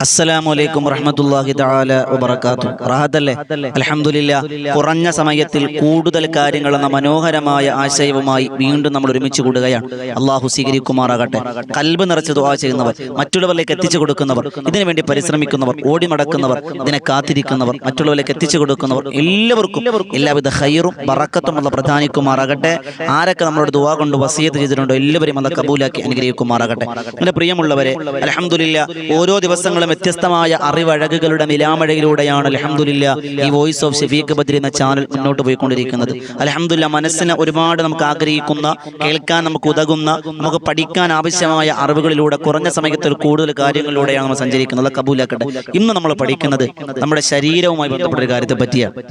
അസ്സലാമു വറഹ്മത്തുള്ളാഹി തആല വബറകാതുഹു. റാഹത്തല്ലേ? അൽഹംദുലില്ലാഹ്. കുറഞ്ഞ സമയത്തിൽ കൂടുതൽ കാര്യങ്ങൾ എന്ന മനോഹരമായ ആശയവുമായി വീണ്ടും നമ്മൾ ഒരുമിച്ച് കൂടുകയാണ്. അള്ളാഹു സ്വീകരിക്കുമാറാകട്ടെ. കൽബ് നിറച്ച് ദുആ ചെയ്യുന്നവർ, മറ്റുള്ളവരിലേക്ക് എത്തിച്ചു കൊടുക്കുന്നവർ, ഇതിനുവേണ്ടി പരിശ്രമിക്കുന്നവർ, ഓടി നടക്കുന്നവർ, ഇതിനെ കാത്തിരിക്കുന്നവർ, മറ്റുള്ളവരിലേക്ക് എത്തിച്ചു കൊടുക്കുന്നവർ, എല്ലാവർക്കും എല്ലാവിധ ഖൈറും ബറക്കത്തും അല്ലാഹു പ്രദാനിക്കുമാറാകട്ടെ. ആരൊക്കെ നമ്മളോട് ദുആ കൊണ്ട് വസിയത്ത് ചെയ്തിട്ടുണ്ടോ എല്ലാവരെയും അല്ലാഹു കബൂലാക്കി അനുഗ്രഹിക്കുമാറാകട്ടെ. എൻ്റെ പ്രിയമുള്ളവരെ, അൽഹംദുലില്ലാഹ്, ഓരോ ദിവസങ്ങളും വ്യത്യസ്തമായ അറിവഴകുകളുടെ നിലാമഴയിലൂടെയാണ് അൽഹംദുലില്ലാഹ് ഈ വോയിസ് ഓഫ് ഷഫീഖ് ബദ്രി എന്ന ചാനൽ മുന്നോട്ട് പോയിക്കൊണ്ടിരിക്കുന്നത്. അൽഹംദുലില്ലാഹ്, മനസ്സിന് ഒരുപാട് നമുക്ക് ആഗ്രഹിക്കുന്ന, കേൾക്കാൻ നമുക്ക് ഉതകുന്ന, നമുക്ക് പഠിക്കാൻ ആവശ്യമായ അറിവുകളിലൂടെ കുറഞ്ഞ സമയത്തിൽ കൂടുതൽ കാര്യങ്ങളിലൂടെയാണ് നമ്മൾ സഞ്ചരിക്കുന്നത്. കബൂലാക്കട്ടെ. ഇന്ന് നമ്മൾ പഠിക്കുന്നത് നമ്മുടെ ശരീരവുമായി ബന്ധപ്പെട്ട ഒരു കാര്യത്തെ പറ്റിയാണ്.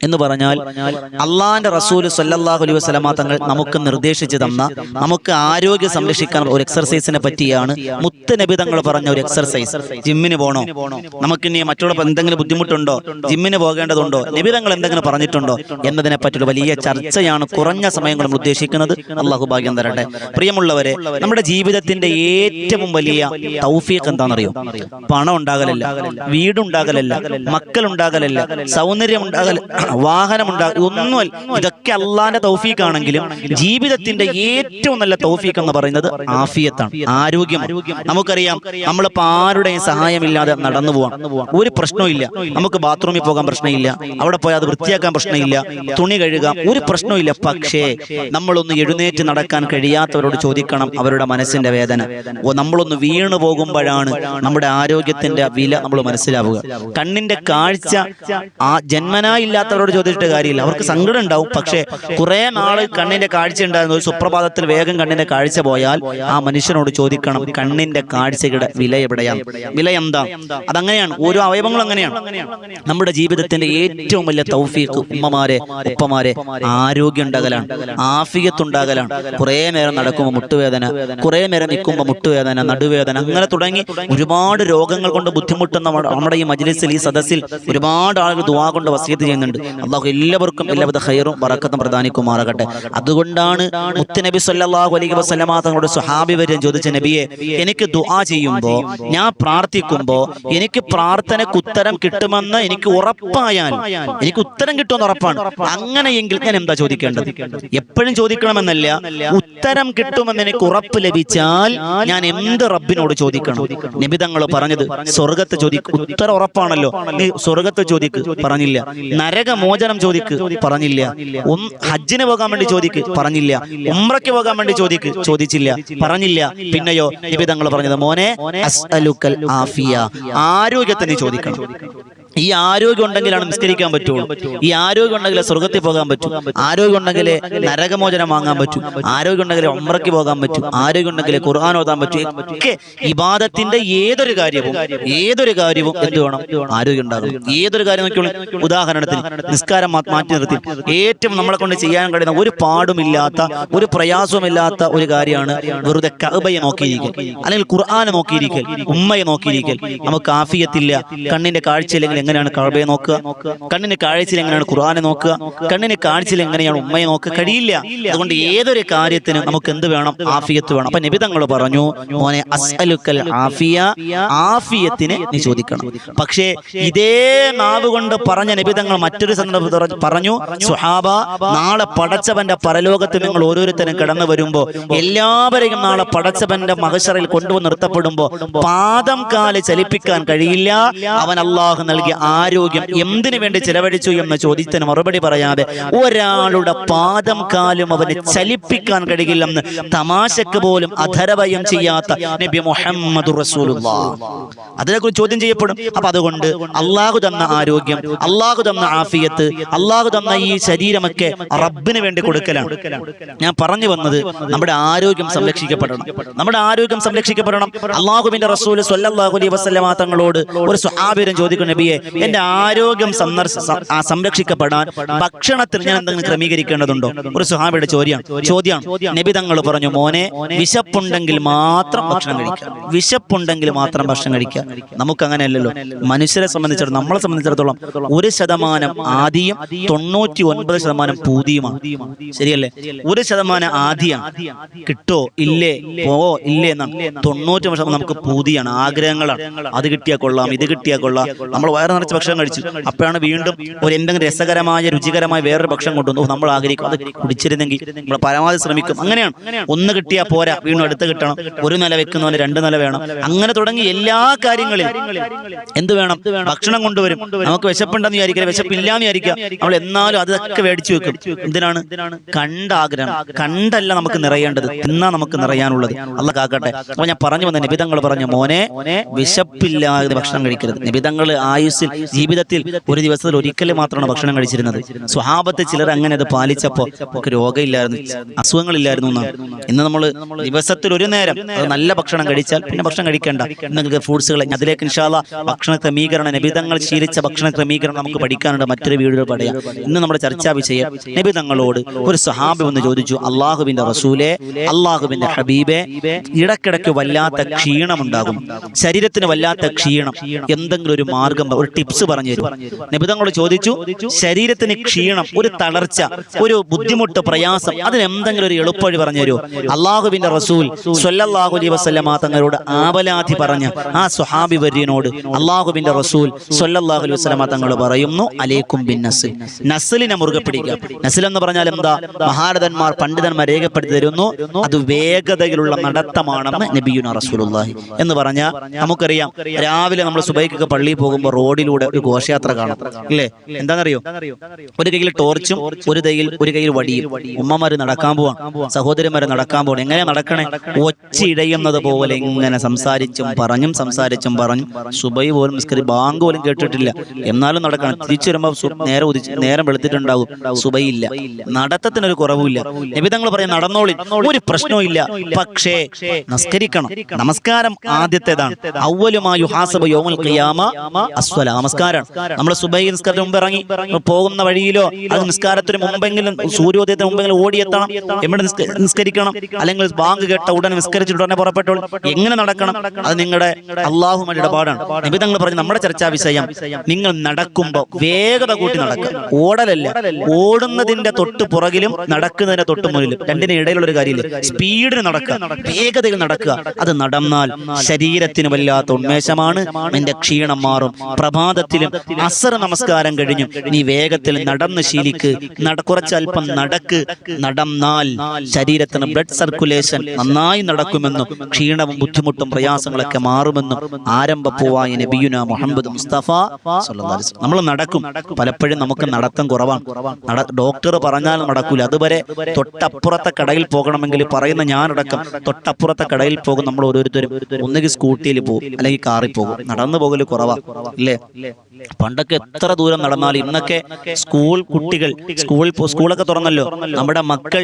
എന്ന് പറഞ്ഞാൽ അള്ളാന്റെ റസൂൽ സ്വല്ലല്ലാഹു അലൈഹി വസല്ലമ തങ്ങൾ നമുക്ക് നിർദ്ദേശിച്ചു തന്ന, നമുക്ക് ആരോഗ്യം സംരക്ഷിക്കാൻ ഒരു എക്സർസൈസിനെ പറ്റിയാണ് മുത്ത് നബി തങ്ങൾ പറഞ്ഞ ഒരു എക്സർസൈസ്. ജിമ്മിന് പോകണോ? നമുക്കിനി മറ്റുള്ള എന്തെങ്കിലും ബുദ്ധിമുട്ടുണ്ടോ? ജിമ്മിന് പോകേണ്ടതുണ്ടോ? നബി തങ്ങൾ എന്തെങ്കിലും പറഞ്ഞിട്ടുണ്ടോ എന്നതിനെ പറ്റിയുള്ള വലിയ ചർച്ചയാണ് കുറഞ്ഞ സമയം നമ്മൾ ഉദ്ദേശിക്കുന്നത്. അള്ളാഹു ഭാഗ്യം തരട്ടെ. പ്രിയമുള്ളവരെ, നമ്മുടെ ജീവിതത്തിന്റെ ഏറ്റവും വലിയ തൗഫീഖ് എന്താണെന്നറിയോ? പണം ഉണ്ടാകലല്ല, വീടുണ്ടാകലല്ല, മക്കളുണ്ടാകലല്ല, സൗന്ദര്യം ഉണ്ടാകല, വാഹനം ഉണ്ടാകല, ഒന്നുമല്ല. ഇതൊക്കെ അള്ളാന്റെ തൗഫീഖാണെങ്കിലും ജീവിതത്തിന്റെ ഏറ്റവും നല്ല തൗഫീഖ് എന്ന് പറയുന്നത് ആഫിയത്താണ്, ആരോഗ്യമാണ്. നമുക്കറിയാം, നമ്മളിപ്പോൾ ആരുടെയും സഹായമില്ലാതെ നടന്നു പോവാം, ഒരു പ്രശ്നമില്ല. നമുക്ക് ബാത്റൂമിൽ പോകാൻ പ്രശ്നമില്ല, അവിടെ പോയാൽ അത് വൃത്തിയാക്കാൻ പ്രശ്നമില്ല, തുണി കഴുകാം, ഒരു പ്രശ്നമില്ല. പക്ഷേ നമ്മളൊന്ന് എഴുന്നേറ്റ് നടക്കാൻ കഴിയാത്തവരോട് ചോദിക്കണം അവരുടെ മനസ്സിന്റെ വേദന. നമ്മളൊന്ന് വീണു പോകുമ്പോഴാണ് നമ്മുടെ ആരോഗ്യത്തിന്റെ വില നമ്മൾ മനസ്സിലാവുക. കണ്ണിന്റെ കാഴ്ച ജന്മനാ ഇല്ലാത്തവരോട് ചോദിച്ചിട്ട് കാര്യമില്ല, അവർക്ക് സങ്കടം ഉണ്ടാവും. പക്ഷേ കുറെ നാള് കണ്ണിന്റെ കാഴ്ച ഉണ്ടായിരുന്നു, ഒരു സുപ്രഭാതത്തിൽ വേഗം കണ്ണിന്റെ കാഴ്ച പോയാൽ ആ മനുഷ്യനോട് ചോദിക്കണം കണ്ണിന്റെ കാഴ്ചയുടെ വില എവിടെയാണ്, വില എന്താ? അതങ്ങനെയാണ്, ഓരോ അവയവങ്ങളും അങ്ങനെയാണ്. നമ്മുടെ ജീവിതത്തിന്റെ ഏറ്റവും വലിയ തൗഫീഖ് ഉമ്മമാരെ, ഉപ്പമാരെ, ആരോഗ്യം ഉണ്ടാകലാണ്, ആഫിയത്ത് ഉണ്ടാകലാണ്. കുറെ നേരം നടക്കുമ്പോൾ മുട്ടുവേദന, കുറെ നേരം നിൽക്കുമ്പോൾ മുട്ടുവേദന, നടുവേദന, അങ്ങനെ തുടങ്ങി ഒരുപാട് രോഗങ്ങൾ കൊണ്ട് ബുദ്ധിമുട്ടുന്ന നമ്മുടെ ഈ മജ്ലിസിൽ, ഈ സദസ്സിൽ ഒരുപാട് ആളുകൾ ദുആ കൊണ്ട് വസിയത്ത് ചെയ്യുന്നുണ്ട്. അല്ലാഹു എല്ലാവർക്കും എല്ലാവിധ ഖൈറും ബറക്കത്തും പ്രദാനിക്കുമാറാകട്ടെ. അതുകൊണ്ടാണ് മുത്തുനബി സല്ലല്ലാഹു അലൈഹി വസല്ലമ തങ്ങളുടെ സ്വഹാബി വരെ ചോദിച്ച, നബിയെ, എനിക്ക് ദുആ ചെയ്യുമ്പോൾ, ഞാൻ പ്രാർത്ഥിക്കുമ്പോ എനിക്ക് പ്രാർത്ഥനയ്ക്ക് ഉത്തരം കിട്ടുമെന്ന് എനിക്ക് ഉറപ്പായാൽ, എനിക്ക് ഉത്തരം കിട്ടുമെന്ന് ഉറപ്പാണ്, അങ്ങനെയെങ്കിൽ ഞാൻ എന്താ ചോദിക്കേണ്ടത്? എപ്പോഴും ചോദിക്കണമെന്നല്ല, ഉത്തരം കിട്ടുമെന്ന് എനിക്ക് ഉറപ്പ് ലഭിച്ചാൽ ഞാൻ എന്ത് റബ്ബിനോട് ചോദിക്കണം? നബി തങ്ങൾ പറഞ്ഞത് സ്വർഗത്തെ ചോദിക്കും, ഉത്തരം ഉറപ്പാണല്ലോ. നീ സ്വർഗത്തെ ചോദിക്ക്, പറഞ്ഞില്ല. നരകമോചനം ചോദിക്ക്, പറഞ്ഞില്ല. ഹജ്ജിന് പോകാൻ വേണ്ടി ചോദിക്ക്, പറഞ്ഞില്ല. ഉംറയ്ക്ക് പോകാൻ വേണ്ടി ചോദിക്ക്, ചോദിച്ചില്ല, പറഞ്ഞില്ല. പിന്നെയോ നബി തങ്ങൾ പറഞ്ഞത്, മോനെ അസ്അലുക്കൽ ആഫിയ, ആരോഗ്യത്തെ നീ ചോദിക്കണം. ഈ ആരോഗ്യം ഉണ്ടെങ്കിലാണ് നിസ്കരിക്കാൻ പറ്റുള്ളൂ. ഈ ആരോഗ്യം ഉണ്ടെങ്കിൽ സ്വർഗത്തിൽ പോകാൻ പറ്റും, ആരോഗ്യം ഉണ്ടെങ്കിൽ നരകമോചനം വാങ്ങാൻ പറ്റും, ആരോഗ്യം ഉണ്ടെങ്കിൽ ഉംറയ്ക്ക് പോകാൻ പറ്റും, ആരോഗ്യം ഉണ്ടെങ്കിൽ ഖുർആൻ ഓതാൻ പറ്റും. ഒക്കെ ഇബാദത്തിന്റെ ഏതൊരു കാര്യവും എന്ത് വേണം? ആരോഗ്യം ഉണ്ടാകും. ഏതൊരു കാര്യം നോക്കിയോളൂ. ഉദാഹരണത്തിന് നിസ്കാരം മാറ്റി നിർത്തി ഏറ്റവും നമ്മളെ കൊണ്ട് ചെയ്യാൻ കഴിയുന്ന, ഒരു പാടുമില്ലാത്ത, ഒരു പ്രയാസവുമില്ലാത്ത ഒരു കാര്യമാണ് വെറുതെ കഅബയെ നോക്കിയിരിക്കൽ, അല്ലെങ്കിൽ ഖുർആനെ നോക്കിയിരിക്കൽ, ഉമ്മയെ നോക്കിയിരിക്കൽ. നമുക്ക് ആഫിയത്തില്ല, കണ്ണിന്റെ കാഴ്ചയില്ലെങ്കിൽ എങ്ങനെയാണ് കഅബയെ നോക്കുക? കണ്ണിന് കാഴ്ചയിൽ എങ്ങനെയാണ് ഖുർആനെ നോക്കുക? കണ്ണിന് കാഴ്ചയിൽ എങ്ങനെയാണ് ഉമ്മയെ നോക്കുക? കഴിയില്ല. അതുകൊണ്ട് ഏതൊരു കാര്യത്തിനും നമുക്ക് എന്ത് വേണം? ആഫിയത്ത് വേണം. അപ്പൊ നബി തങ്ങൾ പറഞ്ഞു, മോനെ അസ്അലുക്കൽ ആഫിയ, ആഫിയത്തിനെ നീ ചോദിക്കണം. പക്ഷേ ഇതേ നാവ് കൊണ്ട് പറഞ്ഞ നബി തങ്ങൾ മറ്റൊരു സന്ദർഭത്തിൽ പറഞ്ഞു, സുഹാബ, നാളെ പടച്ചവന്റെ പരലോകത്ത് നിങ്ങൾ ഓരോരുത്തരും കടന്നു വരുമ്പോ, എല്ലാവരെയും നാളെ പടച്ചവന്റെ മഹ്ശറിൽ കൊണ്ടുവന്ന് നിർത്തപ്പെടുമ്പോ പാദം കാല് ചലിപ്പിക്കാൻ കഴിയില്ല. അവൻ അല്ലാഹു നൽകിയ ആരോഗ്യം എന്തിനു വേണ്ടി ചെലവഴിച്ചു എന്ന ചോദ്യത്തിന് മറുപടി പറയാതെ ഒരാളുടെ പാദം കാലും അവന് ചലിപ്പിക്കാൻ കഴിയില്ലെന്ന് തമാശക്ക് പോലും അധരവയം ചെയ്യാത്ത നബി മുഹമ്മദ് റസൂലുള്ളാഹ് അതിനെക്കുറിച്ച് ചോദ്യം ചെയ്യപ്പെടും. അപ്പൊ അതുകൊണ്ട് അള്ളാഹു തന്ന ആരോഗ്യം, അള്ളാഹു തന്ന ആഫിയത്ത്, അള്ളാഹു തന്ന ഈ ശരീരമൊക്കെ റബ്ബിന് വേണ്ടി കൊടുക്കലാണ്. ഞാൻ പറഞ്ഞു വന്നത്, നമ്മുടെ ആരോഗ്യം സംരക്ഷിക്കപ്പെടണം, നമ്മുടെ ആരോഗ്യം സംരക്ഷിക്കപ്പെടണം. അള്ളാഹുവിന്റെ റസൂൽ സ്വല്ലല്ലാഹു അലൈഹി വസല്ലമ തങ്ങളോട് ഒരു സ്വഹാബിയൻ ചോദിക്കും, നബിയെ, എന്റെ ആരോഗ്യം സംരക്ഷിക്കപ്പെടാൻ ഭക്ഷണത്തിൽ ഞാൻ എന്തെങ്കിലും ക്രമീകരിക്കേണ്ടതുണ്ടോ? ഒരു സ്വഹാബിയുടെ ചോദ്യമാണ്. നബി തങ്ങൾ പറഞ്ഞു, മോനെ, വിശപ്പുണ്ടെങ്കിൽ മാത്രം ഭക്ഷണം കഴിക്കുക, വിശപ്പുണ്ടെങ്കിൽ മാത്രം ഭക്ഷണം കഴിക്കുക. നമുക്ക് അങ്ങനെയല്ലല്ലോ. മനുഷ്യരെ സംബന്ധിച്ചിടത്തോളം, നമ്മളെ സംബന്ധിച്ചിടത്തോളം 1% ആദിയും 99% പൂതിയുമാണ്. ശരിയല്ലേ? 1% ആദിയാണ്. കിട്ടോ ഇല്ലേ, പോവോ ഇല്ലേ എന്നാണ്. 90% നമുക്ക് പൂതിയാണ്, ആഗ്രഹങ്ങളാണ്. അത് കിട്ടിയാൽ കൊള്ളാം, ഇത് കിട്ടിയാൽ കൊള്ളാം. നമ്മൾ വയറ് നിറച്ച് ഭക്ഷണം കഴിച്ചു, അപ്പോഴാണ് വീണ്ടും ഒരു എന്തെങ്കിലും രസകരമായ രുചികരമായ വേറൊരു ഭക്ഷണം കൊണ്ടുവന്നു. നമ്മൾ ആഗ്രഹിക്കും അത് കുടിച്ചിരുന്നെങ്കിൽ, നമ്മൾ പരമാവധി ശ്രമിക്കും. അങ്ങനെയാണ്. ഒന്ന് കിട്ടിയാൽ പോരാ, വീണ്ടും അടുത്ത് കിട്ടണം. ഒരു നില വെക്കുന്നവന് 2 നില വേണം. അങ്ങനെ തുടങ്ങി എല്ലാ കാര്യങ്ങളിലും എന്ത് വേണം? ഭക്ഷണം കൊണ്ടുവരും. നമുക്ക് വിശപ്പുണ്ടെന്ന് വിചാരിക്കുക, വിശപ്പില്ലാന്ന് വിചാരിക്കുക, നമ്മൾ എന്നാലും അതൊക്കെ മേടിച്ചു വെക്കും. എന്തിനാണ്? കണ്ടാഗ്രഹം. കണ്ടല്ല നമുക്ക് നിറയേണ്ടത്, തിന്നാ നമുക്ക് നിറയാനുള്ളത്. അള്ളാഹ് കാക്കട്ടെ. അപ്പൊ ഞാൻ പറഞ്ഞു വന്ന നബിതങ്ങൾ പറഞ്ഞു, മോനെ, വിശപ്പില്ലാതെ ഭക്ഷണം കഴിക്കരുത്. നബിതങ്ങൾ ആയുസ്സിൽ, ജീവിതത്തിൽ ഒരു ദിവസത്തിൽ ഒരിക്കൽ മാത്രമാണ് ഭക്ഷണം കഴിച്ചിരുന്നത്. സ്വഹാബത്ത് ചിലർ അങ്ങനെ അത് പാലിച്ചപ്പോൾ നമുക്ക് രോഗമില്ലായിരുന്നു, അസുഖങ്ങളില്ലായിരുന്നു എന്നാണ്. ഇന്ന് നമ്മൾ ദിവസത്തിൽ ഒരു നേരം അത് നല്ല ഭക്ഷണം കഴിച്ചാൽ പിന്നെ ഭക്ഷണം കഴിക്കേണ്ട. നിങ്ങൾക്ക് ഫ്രൂട്ട്സുകൾ, അതിലേക്ക് ഇൻഷാ അല്ലാഹ് ഭക്ഷണ ക്രമീകരണം, നബിതങ്ങൾ ശീലിച്ച ഭക്ഷണ ക്രമീകരണം നമുക്ക് പഠിക്കാനുണ്ട്. മറ്റൊരു വീഡിയോ പറയാം. ഇന്ന് നമ്മുടെ ചർച്ചാ വിഷയം, നബിതങ്ങളോട് ഒരു സ്വഹാബി വന്ന് ചോദിച്ചു, അള്ളാഹുവിന്റെ റസൂലെ, അള്ളാഹുവിന്റെ ഹബീബെ, ഇടക്കിടയ്ക്ക് വല്ലാത്ത ക്ഷീണമുണ്ടാകും, ശരീരത്തിന് വല്ലാത്ത ക്ഷീണം, എന്തെങ്കിലും ഒരു മാർഗം, ഒരു ടിപ്സ് പറഞ്ഞു തരും. നബിതങ്ങളോട് ചോദിച്ചു, ശരീരത്തിന് ക്ഷീണം, ഒരു തളർച്ച, ഒരു ബുദ്ധിമുട്ട്, പ്രയാസം, അതിന് എന്തെങ്കിലും ഒരു എളുപ്പവഴി പറഞ്ഞു തരുമോ? അള്ളാഹുവിന്റെ റസൂൽ സ്വല്ലല്ലാഹു അലൈഹി വസല്ലമ തങ്ങളോട് ആവലാതി പറഞ്ഞ ആ സ്വഹാബി വര്യനോട് അള്ളാഹുവിന്റെ റസൂൽ സ്വല്ലല്ലാഹു അലൈഹി വസല്ലമ തങ്ങൾ പറയുന്നു, അലൈക്കും ബിൻ നസ്ൽ, നസ്ലിനെ മുറുകെ പിടിക്കുക. നസ്ൽ എന്ന് പറഞ്ഞാൽ എന്താ? മഹാരഥന്മാർ, പണ്ഡിതന്മാർ രേഖപ്പെടുത്തി തരുന്നു, അത് വേഗതയിലുള്ള നടത്തമാണെന്ന് നബിയുനാ റസൂലുള്ളാഹി എന്ന് പറഞ്ഞാൽ നമുക്കറിയാം. രാവിലെ നമ്മൾ സുബൈക്കൊക്കെ പള്ളിയിൽ പോകുമ്പോൾ റോഡിലൂടെ ഒരു ഘോഷയാത്ര കാണാം, ഇല്ലേ? എന്താണെന്നറിയോ? ഒരു കയ്യിൽ ടോർച്ചും ഒരു കയ്യിൽ വടിയും. ഉമ്മമാര് നടക്കാൻ പോവാൻ, സഹോദരിമാര് നടക്കാൻ പോകണം. എങ്ങനെ നടക്കണേ? ഒച്ചയിടയുന്നത് പോലെ ഇങ്ങനെ സംസാരിച്ചും പറഞ്ഞും സുബൈ പോലും ബാങ്ക് പോലും കേട്ടിട്ടില്ല, എന്നാലും നടക്കണം. തിരിച്ചു വരുമ്പോൾ നേരം വെളുത്തിട്ടുണ്ടാവും, സുബൈയില്ല. നടത്തത്തിനൊരു കുറവുമില്ല. നബിതങ്ങൾ പറയും, നടന്നോളി, ഒരു പ്രശ്നവും ഇല്ല, പക്ഷേ നമസ്കരിക്കണം. നമസ്കാരം ആദ്യത്തേതാണ്. അവ്വലുമാ യുഹാസബു യൗമുൽ ഖിയാമ അസ്വലാ, നമസ്കാരം. നമ്മൾ സുബൈ നിസ്കാരത്തിന് മുമ്പ് ഇറങ്ങി പോകുന്ന വഴിയിലോ അത് നിസ്കാരത്തിന് മുമ്പെങ്കിലും, സൂര്യോദയത്തിന് മുമ്പെങ്കിലും ഓടിയെത്തണം, എവിടെ നിസ്കരിക്കണം, അല്ലെങ്കിൽ ബാങ്ക് കേട്ട ഉടനെ നിസ്കരിച്ചിട്ട് ഉടനെ പുറപ്പെട്ടോളൂ. എങ്ങനെ നടക്കണം? അത് നിങ്ങളുടെ അള്ളാഹുമായിട്ട് ഇടപാടാണ്. നബിതങ്ങൾ പറഞ്ഞു, നമ്മുടെ ചർച്ചാ വിഷയം, നിങ്ങൾ നടക്കുമ്പോൾ വേഗത കൂട്ടി നടക്കുക. ഓടലല്ല, ഓടുന്നതിന്റെ തൊട്ട് പുറകിലും നടക്കുന്നതിന്റെ തൊട്ട് മുന്നിലും, രണ്ടിനും ഇടയിലുള്ള ഒരു കാര്യമില്ല. സ്പീഡിന് നടക്കുക, വേഗതയിൽ നടക്കുക. അത് നടന്നാൽ ശരീരത്തിന് വല്ലാത്ത ഉന്മേഷമാണ്, നിന്റെ ക്ഷീണം മാറും. പ്രഭാതത്തിലും അസർ നമസ്കാരം കഴിഞ്ഞു നീ വേഗത്തിൽ നടന്ന് ശീലിക്ക്, കുറച്ചൽപ്പം നടക്ക്. നടന്നാൽ ശരീരത്തിന് ബ്ലഡ് സർക്കുലേഷൻ നന്നായി നടക്കുമെന്നും ക്ഷീണവും ബുദ്ധിമുട്ടും പ്രയാസങ്ങളൊക്കെ മാറുമെന്നും ആരംഭപ്പൂവായ നബിയുനാ മുഹമ്മദ് മുസ്തഫ സ്വല്ലല്ലാഹു അലൈഹി വസല്ലം. നമ്മൾ നടക്കും, പലപ്പോഴും നമുക്ക് നടത്തം കുറവാണ്. ഡോക്ടർ പറഞ്ഞാലും നടക്കൂല. അതുവരെ തൊട്ടപ്പുറത്തെ കടയിൽ പോകണമെങ്കിൽ പറയുന്ന ഞാനടക്കം തൊട്ടപ്പുറത്തെ കടയിൽ പോകും. നമ്മൾ ഓരോരുത്തരും ഒന്നുകിൽ സ്കൂട്ടിയിൽ പോകും, അല്ലെങ്കിൽ കാറിൽ പോകും. നടന്നു പോകല് കുറവാ, ഇല്ലേ? പണ്ടൊക്കെ എത്ര ദൂരം നടന്നാലും, ഇന്നൊക്കെ സ്കൂൾ കുട്ടികൾ, സ്കൂളൊക്കെ തുറന്നല്ലോ, നമ്മുടെ മക്കൾ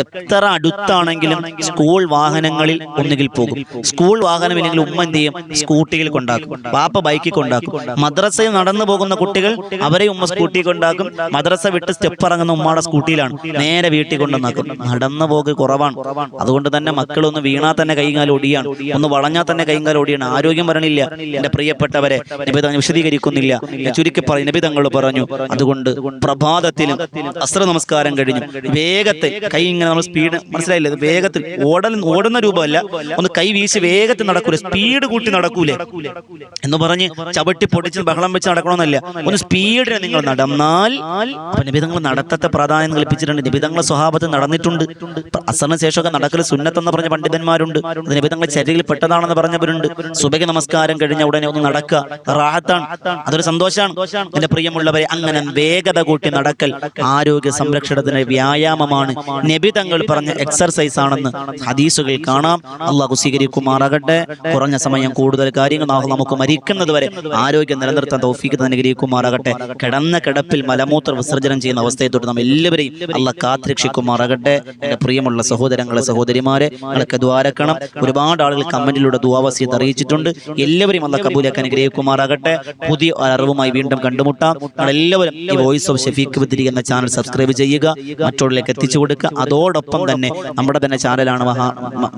എത്ര അടുത്താണെങ്കിലും സ്കൂൾ വാഹനങ്ങളിൽ ഒന്നുകിൽ പോകും. സ്കൂൾ വാഹനമില്ലെങ്കിൽ ഉമ്മ എന്ത് ചെയ്യും? സ്കൂട്ടിയിൽ കൊണ്ടാക്കും, പാപ്പ ബൈക്കിൽ കൊണ്ടാക്കും. മദ്രസയിൽ നടന്നു പോകുന്ന കുട്ടികൾ, അവരെ ഉമ്മ സ്കൂട്ടി കൊണ്ടാക്കും. മദ്രസ വിട്ട് സ്റ്റെപ്പ് ഇറങ്ങുന്ന ഉമ്മയുടെ സ്കൂട്ടിയിലാണ്, നേരെ വീട്ടിൽ കൊണ്ടുവന്നാക്കും. നടന്നു പോക്ക് കുറവാണ്. അതുകൊണ്ട് തന്നെ മക്കളൊന്ന് വീണാൽ തന്നെ കൈകാൽ ഒടിയാണ്, ഒന്ന് വളഞ്ഞാൽ തന്നെ കൈകാൽ ഒടിയാണ്. ആരോഗ്യം വരണില്ല. എന്റെ പ്രിയപ്പെട്ടവരെ, നബി വിശദീകരിക്കുന്നില്ല, ചുരുക്കി പറയും. നബി തങ്ങൾ പറഞ്ഞു, അതുകൊണ്ട് പ്രഭാതത്തിലും അസ്ര നമസ്കാരം കഴിഞ്ഞു വേഗത്തിൽ കൈ ഇങ്ങനെ, നമ്മൾ സ്പീഡ് മനസ്സിലായില്ലേ? വേഗത്തിൽ ഓടുന്ന രൂപമല്ല, ഒന്ന് കൈ വീശി വേഗത്തിൽ നടക്കൂലേ, സ്പീഡ് കൂട്ടി നടക്കൂലേ എന്ന് പറഞ്ഞ് ചവിട്ടി പൊടിച്ച് ബഹളം വെച്ച് നടക്കണമെന്നല്ല, ഒന്ന് സ്പീഡിന് നിങ്ങൾ നടന്നാൽ. അപ്പൊ നബിതങ്ങൾ നടത്തത്തെ പ്രാധാന്യം കൽപ്പിച്ചിട്ടുണ്ട്. നബിതങ്ങളെ സ്വഹാബത്ത് നടന്നിട്ടുണ്ട്. അസറിന് ശേഷമൊക്കെ നടക്കൽ സുന്നത്തെന്ന് പറഞ്ഞ പണ്ഡിതന്മാരുണ്ട്. അത് നബിതങ്ങളെ ചര്യയിൽ പെട്ടതാണെന്ന് പറഞ്ഞവരുണ്ട്. സുബഹി നമസ്കാരം കഴിഞ്ഞ ഉടനെ ഒന്ന് നടക്കുക, റാഹത്താണ്, അതൊരു സന്തോഷമാണ്. എന്റെ പ്രിയമുള്ളവരെ, അങ്ങനെ വേഗത കൂട്ടി നടക്കൽ ആരോഗ്യ സംരക്ഷണത്തിന് വ്യായാമമാണ്. നബി തങ്ങൾ പറഞ്ഞ എക്സർസൈസ് ആണെന്ന് ഹദീസുകൾ കാണാം. അള്ളാഹു സ്വീകരിക്കുമാറാകട്ടെ. കുറഞ്ഞ സമയം കൂടുതൽ കാര്യങ്ങൾ നമുക്ക് മരിക്കുന്നത് വരെ ആരോഗ്യം നിലനിർത്താൻ തൗഫീഖ് അനുഗ്രഹിക്കുമാറാകട്ടെ. കിടന്ന കിടപ്പിൽ മലമൂത്ര വിസർജനം ചെയ്യുന്ന അവസ്ഥയെ തൊട്ട് നാം എല്ലാവരെയും അള്ളാഹ് കാത്തുരക്ഷിക്കുമാറാകട്ടെ. എന്റെ പ്രിയമുള്ള സഹോദരങ്ങളെ, സഹോദരിമാരെ, നിങ്ങളൊക്കെ ദ്വാരക്കണം. ഒരുപാട് ആളുകൾ കമന്റിലൂടെ ദുആ വസിയത്ത് അറിയിച്ചിട്ടുണ്ട്. എല്ലാവരെയും അള്ളാഹ് കബൂലാക്കാൻ അനുഗ്രഹിക്കുമാറാകട്ടെ. പുതിയ അറിവുമായി വീണ്ടും കണ്ടുമുട്ടാം. നമ്മളെല്ലാവരും ഈ വോയിസ് ഓഫ് ഷഫീഖ് ബദരി എന്ന ചാനൽ സബ്സ്ക്രൈബ് ചെയ്യുക, മറ്റുള്ളവരിലേക്ക് എത്തിച്ചു കൊടുക്കുക. അതോടൊപ്പം തന്നെ നമ്മുടെ തന്നെ ചാനലാണ്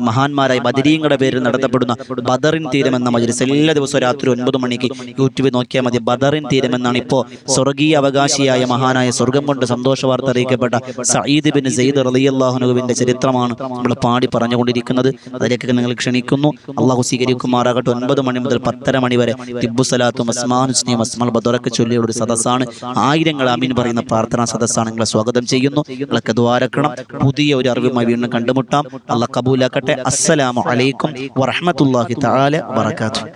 മഹാന്മാരായ ബദരീങ്ങളുടെ പേരിൽ നടത്തപ്പെടുന്ന ബദറിൻ തീരം എന്ന മജ്‌ലിസ്. എല്ലാ ദിവസവും രാത്രി 9 മണിക്ക് യൂട്യൂബിൽ നോക്കിയാൽ മതി. ബദറിൻ തീരം എന്നാണ് ഇപ്പോൾ സ്വർഗീയ അവകാശിയായ മഹാനായ സ്വർഗം കൊണ്ട് സന്തോഷ വാർത്ത അറിയിക്കപ്പെട്ട സഈദ് ബിൻ സെയ്ദ് റളിയല്ലാഹു അൻഹുവിന്റെ ചരിത്രമാണ് നമ്മൾ പാടി പറഞ്ഞുകൊണ്ടിരിക്കുന്നത്. അതിലേക്ക് നിങ്ങൾ ക്ഷണിക്കുന്നു. അള്ളാഹു സ്വീകരിക്കുമാറാകട്ടെ. 9 മണി മുതൽ 10:30 മണി വരെ തിബ്ബു സലാത്തും അസ്മാഉൽ ഹുസ്നയും അസ്മാഉൽ ബദറൊക്കെ ചൊല്ലിയുള്ള ഒരു സദസ്സാണ്. ആയിരങ്ങൾ ആമീൻ പറയുന്ന പ്രാർത്ഥനാ സദസ്സാണ്. നിങ്ങളെ സ്വാഗതം ചെയ്യുന്നു. നിങ്ങളൊക്കെ ദ്വാരക്കണം. പുതിയ ഒരു അറിവുമായി വീണ്ടും കണ്ടുമുട്ടാം. അള്ളാഹ് കബൂലാക്കട്ടെ. അസ്സലാമു അലൈക്കും വറഹ്മത്തുള്ളാഹി തആല വബറകാതുഹു.